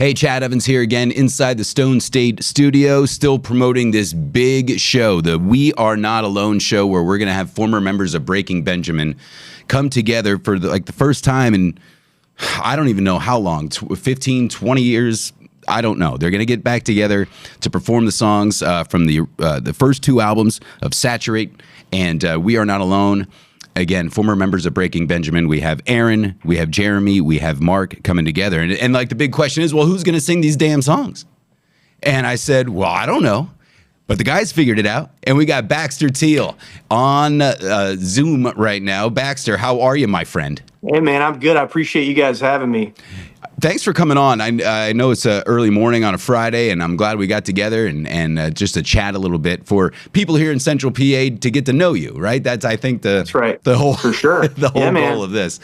Hey, Chad Evans here again inside the Stone State studio, still promoting this big show, the We Are Not Alone show, where we're going to have former members of Breaking Benjamin come together for the first time in, I don't even know how long, 15, 20 years. I don't know. They're going to get back together to perform the songs from the first two albums of Saturate and We Are Not Alone. Again, former members of Breaking Benjamin. We have Aaron, we have Jeremy, we have Mark coming together. And like the big question is, well, who's going to sing these damn songs? And I said, well, I don't know. But the guys figured it out. And we got Baxter Teal on Zoom right now. Baxter, how are you, my friend? Hey, man, I'm good. I appreciate you guys having me. Thanks for coming on. I know it's an early morning on a Friday, and I'm glad we got together and just to chat a little bit for people here in Central PA to get to know you, right? That's, I think, That's right. the whole for sure. the whole goal of this.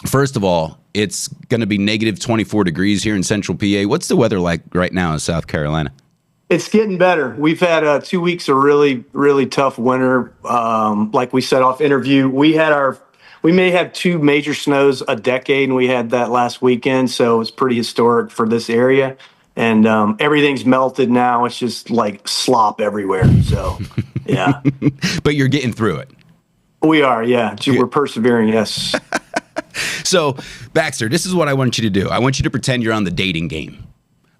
First of all, it's going to be negative 24 degrees here in Central PA. What's the weather like right now in South Carolina? It's getting better. We've had 2 weeks of really, really tough winter. Like we said off interview, we may have two major snows a decade, and we had that last weekend, so it's pretty historic for this area. And everything's melted now. It's just like slop everywhere. So, yeah. But you're getting through it. We are, yeah. We're persevering, yes. So, Baxter, this is what I want you to do. I want you to pretend you're on the dating game.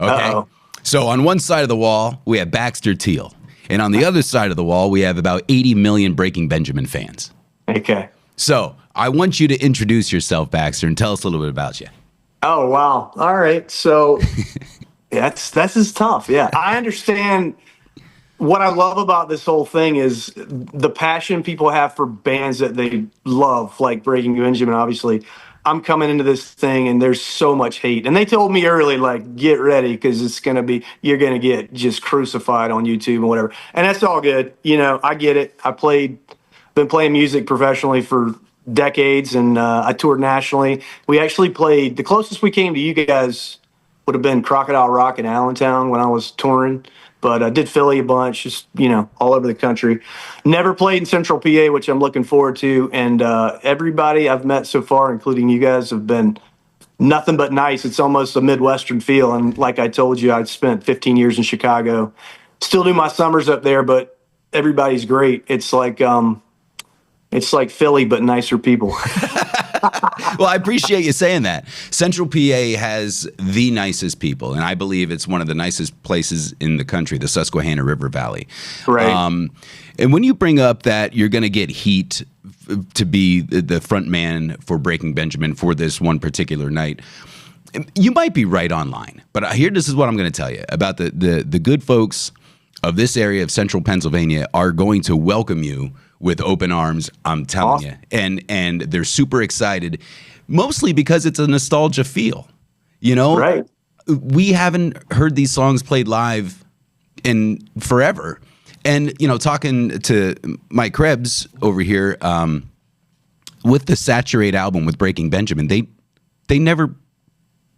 Okay? Uh-oh. So on one side of the wall, we have Baxter Teal. And on the other side of the wall, we have about 80 million Breaking Benjamin fans. Okay. So I want you to introduce yourself, Baxter, and tell us a little bit about you. Oh, wow. All right. So that's is tough. Yeah. I understand. What I love about this whole thing is the passion people have for bands that they love, like Breaking Benjamin, obviously. I'm coming into this thing and there's so much hate. And they told me early, like, get ready because you're going to get just crucified on YouTube and whatever. And that's all good. You know, I get it. Been playing music professionally for decades, and I toured nationally. We actually played, the closest we came to you guys would have been Crocodile Rock in Allentown when I was touring. But I did Philly a bunch, just, all over the country. Never played in Central PA, which I'm looking forward to. And everybody I've met so far, including you guys, have been nothing but nice. It's almost a Midwestern feel. And like I told you, I spent 15 years in Chicago. Still do my summers up there, but everybody's great. It's like Philly, but nicer people. Well, I appreciate you saying that. Central PA has the nicest people, and I believe it's one of the nicest places in the country, the Susquehanna River Valley. Right. And when you bring up that you're going to get heat to be the front man for Breaking Benjamin for this one particular night, you might be right online. But this is what I'm going to tell you about the good folks of this area of Central Pennsylvania are going to welcome you with open arms, I'm telling you. And they're super excited, mostly because it's a nostalgia feel, Right. We haven't heard these songs played live in forever. And, talking to Mike Krebs over here, with the Saturate album with Breaking Benjamin, they never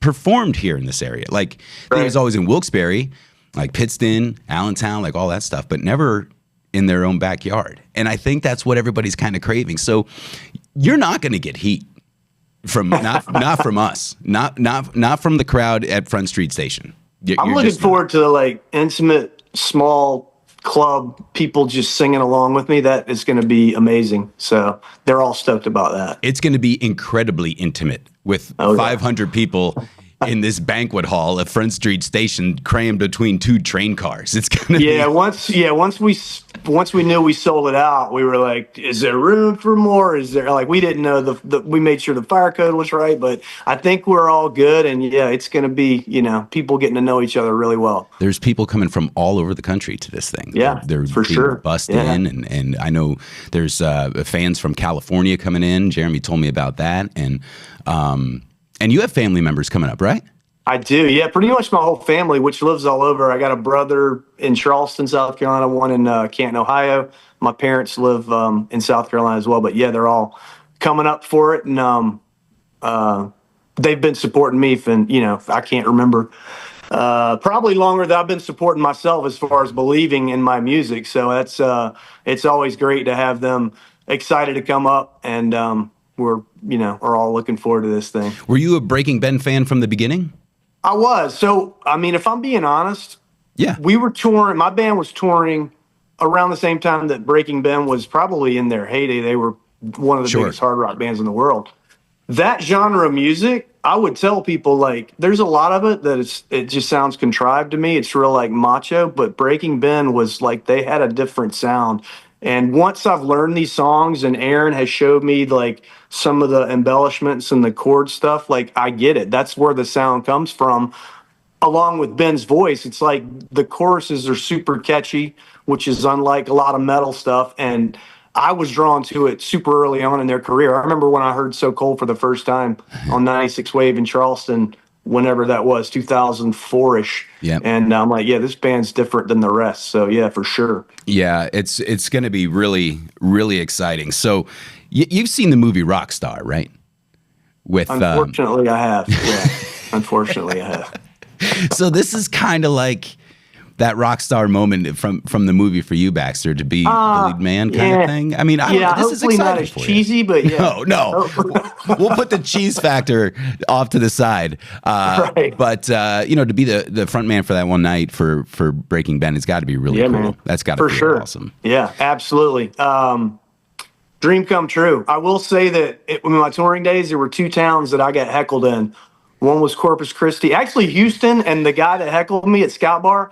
performed here in this area. Like, They was always in Wilkes-Barre, like Pittston, Allentown, like all that stuff, but never in their own backyard. And I think that's what everybody's kind of craving. So you're not going to get heat from not from us, not from the crowd at Front Street Station. I'm looking forward to intimate, small club people just singing along with me. That is going to be amazing. So they're all stoked about that. It's going to be incredibly intimate with 500 people in this banquet hall at Front Street Station, crammed between two train cars. It's gonna be... Once we knew we sold it out, we were like, is there room for more? Is there, we didn't know we made sure the fire code was right, but I think we're all good. And it's going to be, people getting to know each other really well. There's people coming from all over the country to this thing. Yeah, they're for being sure. Bussed in. And I know there's fans from California coming in. Jeremy told me about that. And you have family members coming up, right? I do, yeah. Pretty much my whole family, which lives all over. I got a brother in Charleston, South Carolina, one in Canton, Ohio. My parents live in South Carolina as well. But, yeah, they're all coming up for it. And they've been supporting me for, I can't remember, probably longer than I've been supporting myself as far as believing in my music. So it's always great to have them excited to come up and are all looking forward to this thing. Were you a Breaking Ben fan from the beginning? I was. So, I mean, if I'm being honest, Yeah. we were touring. My band was touring around the same time that Breaking Ben was probably in their heyday. They were one of the Sure. biggest hard rock bands in the world. That genre of music, I would tell people, like, there's a lot of it that it just sounds contrived to me. It's real like macho, but Breaking Ben was like, they had a different sound. And once I've learned these songs and Aaron has showed me like some of the embellishments and the chord stuff, like I get it. That's where the sound comes from. Along with Ben's voice, it's like the choruses are super catchy, which is unlike a lot of metal stuff. And I was drawn to it super early on in their career. I remember when I heard So Cold for the first time on 96 Wave in Charleston, whenever that was, 2004-ish. Yeah. And I'm like, yeah, this band's different than the rest. So yeah, for sure. Yeah, it's going to be really, really exciting. So you've seen the movie Rockstar, right? With Unfortunately, I have. Yeah. Unfortunately, I have. So this is kind of like that rock star moment from the movie for you, Baxter, to be the lead man kind of thing. I mean, this is hopefully exciting not as for cheesy, you. but yeah. No. We'll put the cheese factor off to the side. Right. But to be the front man for that one night for Breaking Ben, it's got to be really cool. Man. That's got to be sure. Awesome. Yeah, absolutely. Dream come true. I will say that in my touring days, there were two towns that I got heckled in. One was Corpus Christi, actually Houston, and the guy that heckled me at Scout Bar,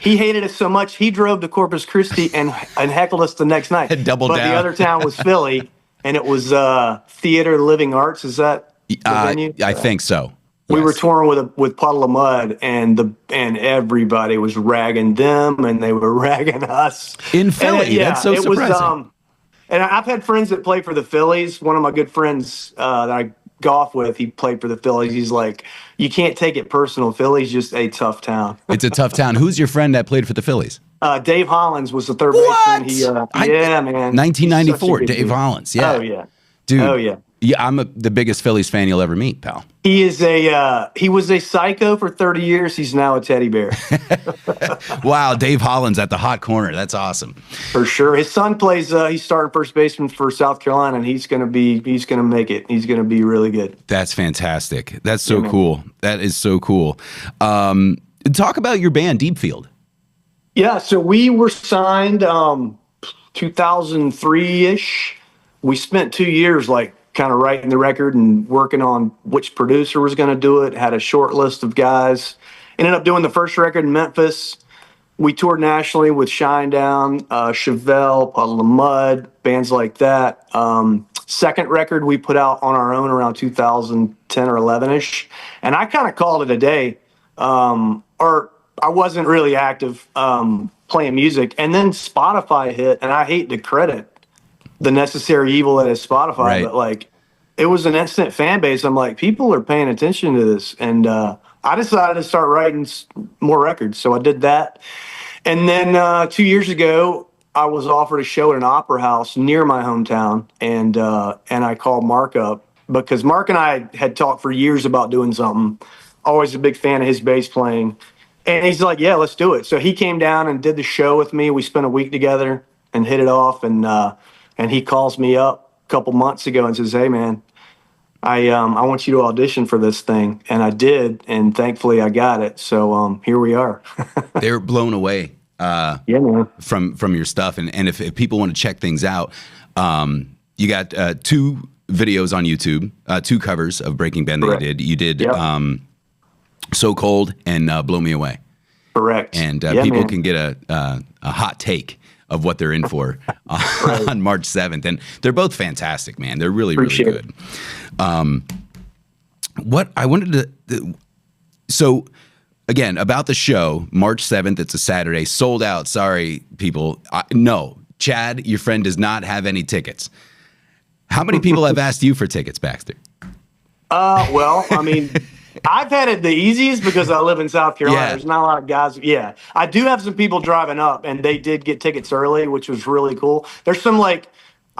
he hated us so much he drove to Corpus Christi and heckled us the next night. Double down. The other town was Philly, and it was Theater Living Arts. Is that the venue? I think so. We were touring with Puddle of Mud, and everybody was ragging them, and they were ragging us in Philly. That's so surprising. And I've had friends that play for the Phillies. One of my good friends that I golf with, he played for the Phillies. He's like, you can't take it personal. Philly's just a tough town. It's a tough town. Who's your friend that played for the Phillies? Dave Hollins was the third baseman. Man. 1994, Dave Hollins. Yeah. Oh, yeah. Dude. Oh, yeah. Yeah, I'm the biggest Phillies fan you'll ever meet, pal. He is he was a psycho for 30 years. He's now a teddy bear. Wow, Dave Hollins at the hot corner. That's awesome. For sure. His son plays, he's starting first baseman for South Carolina, and he's going to make it. He's going to be really good. That's fantastic. That's so cool. That is so cool. Talk about your band, Deep Field. Yeah, so we were signed 2003-ish. We spent 2 years kind of writing the record and working on which producer was going to do it. Had a short list of guys. Ended up doing the first record in Memphis. We toured nationally with Shinedown, Chevelle, Puddle of Mud, bands like that. Second record we put out on our own around 2010 or 11-ish. And I kind of called it a day. Or I wasn't really active playing music. And then Spotify hit, and I hate to credit the necessary evil that is Spotify, right. But it was an instant fan base. I'm like, people are paying attention to this. And I decided to start writing more records. So I did that. And then 2 years ago, I was offered a show at an opera house near my hometown. And I called Mark up because Mark and I had talked for years about doing something. Always a big fan of his bass playing. And he's like, yeah, let's do it. So he came down and did the show with me. We spent a week together and hit it off. And he calls me up a couple months ago and says, hey, man, I want you to audition for this thing. And I did. And thankfully I got it. So here we are. They're blown away man. from your stuff. And if people want to check things out, you got 2 videos on YouTube, 2 covers of Breaking Ben that Correct. you did. Yep. So Cold and Blow Me Away. Correct. And people can get a hot take of what they're in for on March 7th. And they're both fantastic, man. They're really, really good. What I wanted to... So, again, about the show, March 7th, it's a Saturday, sold out. Sorry, people. No, Chad, your friend, does not have any tickets. How many people have asked you for tickets, Baxter? Well, I mean... I've had it the easiest because I live in South Carolina. Yeah. There's not a lot of guys. Yeah. I do have some people driving up, and they did get tickets early, which was really cool. There's some, I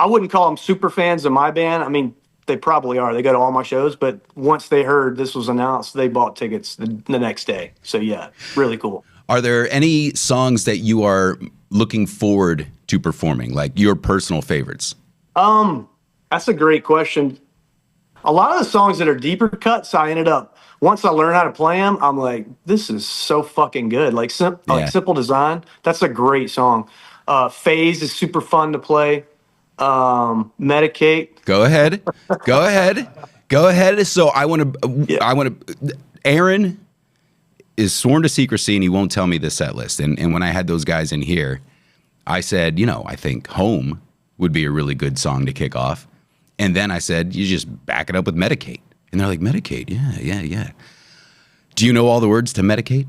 wouldn't call them super fans of my band. I mean, they probably are. They go to all my shows. But once they heard this was announced, they bought tickets the next day. So, yeah, really cool. Are there any songs that you are looking forward to performing, like your personal favorites? That's a great question. A lot of the songs that are deeper cuts, I ended up once I learned how to play them, I'm like, this is so fucking good. Like Yeah. Simple Design, that's a great song. Phase is super fun to play. Medicate. Go ahead. Go ahead. Go ahead. So Yeah. Aaron is sworn to secrecy and he won't tell me the set list. And when I had those guys in here, I said, I think Home would be a really good song to kick off. And then I said, you just back it up with Medicate. And they're like, Medicate? Yeah. Do you know all the words to Medicate?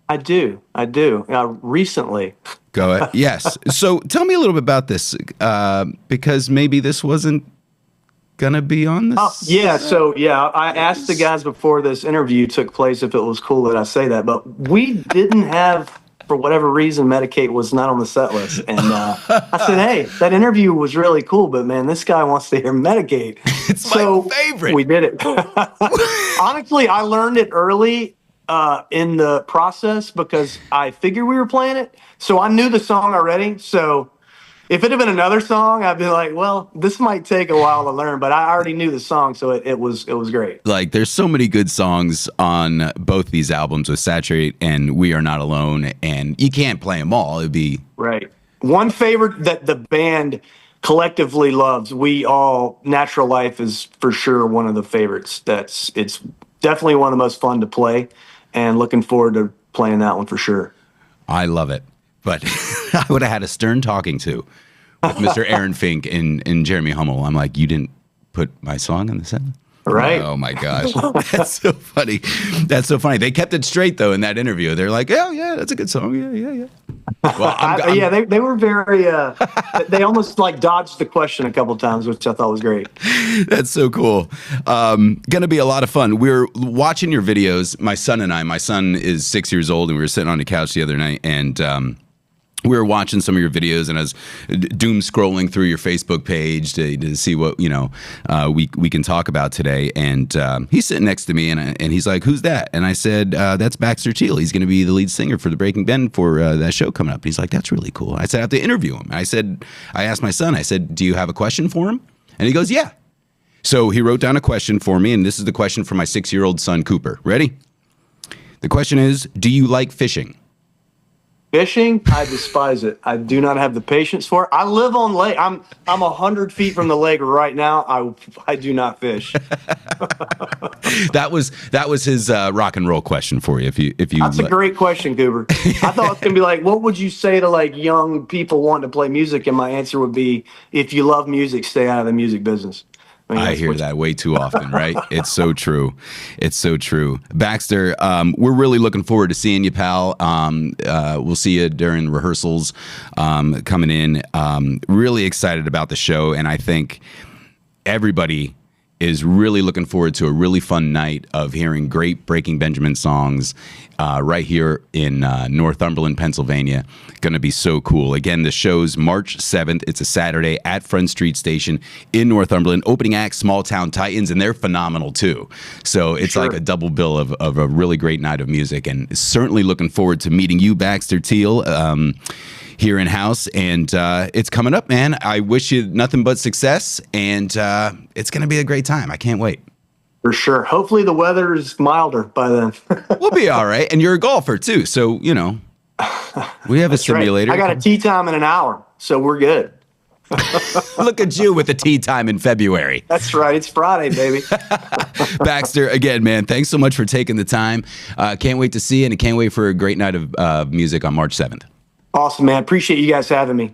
I do. Recently. Go ahead. Yes. So tell me a little bit about this, because maybe this wasn't going to be on this. Yeah. So, I asked the guys before this interview took place if it was cool that I say that, but we didn't have, for whatever reason, Medicate was not on the set list. And I said, hey, that interview was really cool, but man, this guy wants to hear Medicate. It's my favorite. We did it. Honestly, I learned it early in the process because I figured we were playing it. So I knew the song already. So if it had been another song, I'd be like, well, this might take a while to learn, but I already knew the song. So it was great. Like, there's so many good songs on both these albums with Saturate and We Are Not Alone, and you can't play them all. It'd be right. One favorite that the band collectively loves, Natural Life is for sure one of the favorites. It's definitely one of the most fun to play, and looking forward to playing that one for sure. I love it. But I would have had a stern talking to with Mr. Aaron Fink and Jeremy Hummel. I'm like, you didn't put my song in the set? Right. Oh my gosh. That's so funny. That's so funny. They kept it straight though in that interview. They're like, oh yeah, that's a good song. Yeah. Well, they were very, they almost like dodged the question a couple times, which I thought was great. That's so cool. Gonna be a lot of fun. We're watching your videos. My son is 6 years old, and we were sitting on the couch the other night, and we were watching some of your videos, and I was doom scrolling through your Facebook page to see what we can talk about today. And he's sitting next to me, and he's like, "Who's that?" And I said, "That's Baxter Teal. He's going to be the lead singer for the Breaking Ben for that show coming up." And he's like, "That's really cool." I said, "I have to interview him." I asked my son. I said, "Do you have a question for him?" And he goes, "Yeah." So he wrote down a question for me, and this is the question for my 6-year-old son, Cooper. Ready? The question is, do you like fishing? Fishing, I despise it. I do not have the patience for it. I live on lake. I'm 100 feet from the lake right now. I do not fish. That was his rock and roll question for you. If you That's a great question, Cooper. I thought it was gonna be like, what would you say to like young people wanting to play music? And my answer would be, if you love music, stay out of the music business. I hear that way too often, right? It's so true. It's so true. Baxter, we're really looking forward to seeing you, pal. We'll see you during rehearsals coming in. Really excited about the show, and I think everybody is really looking forward to a really fun night of hearing great Breaking Benjamin songs right here in Northumberland, Pennsylvania. Going to be so cool. Again, the show's March 7th. It's a Saturday at Front Street Station in Northumberland. Opening act, Small Town Titans, and they're phenomenal too. So it's like a double bill of a really great night of music, and certainly looking forward to meeting you, Baxter Teal, here in house, and it's coming up, man. I wish you nothing but success, and it's going to be a great time. I can't wait. For sure. Hopefully the weather is milder by then. We'll be all right. And you're a golfer too, so we have a simulator. Right. I got a tee time in an hour, so we're good. Look at you with the tee time in February. That's right. It's Friday, baby. Baxter, again, man, thanks so much for taking the time. Can't wait to see you, and I can't wait for a great night of music on March 7th. Awesome, man. Appreciate you guys having me.